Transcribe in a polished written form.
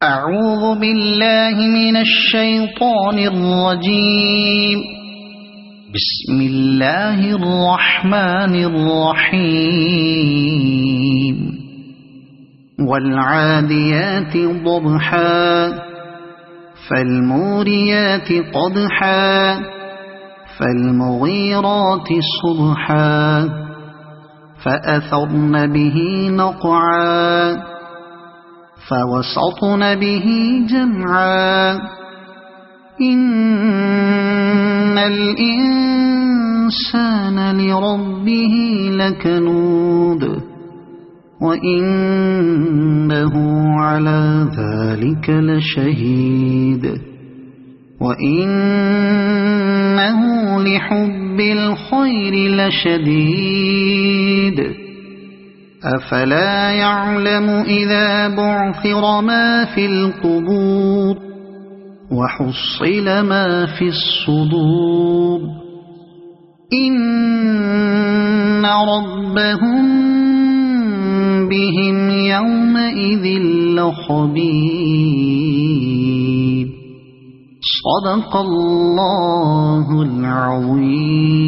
أعوذ بالله من الشيطان الرجيم. بسم الله الرحمن الرحيم. والعاديات ضبحا فالموريات قدحا فالمغيرات صبحا فأثرن به نقعا فوسطن به جمعا إن الإنسان لربه لكنود وإنه على ذلك لشهيد وإنه لحب الخير لشديد أفلا يعلم إذا بعثر ما في القبور وحصل ما في الصدور إن ربهم بهم يومئذ لخبير. صدق الله العظيم.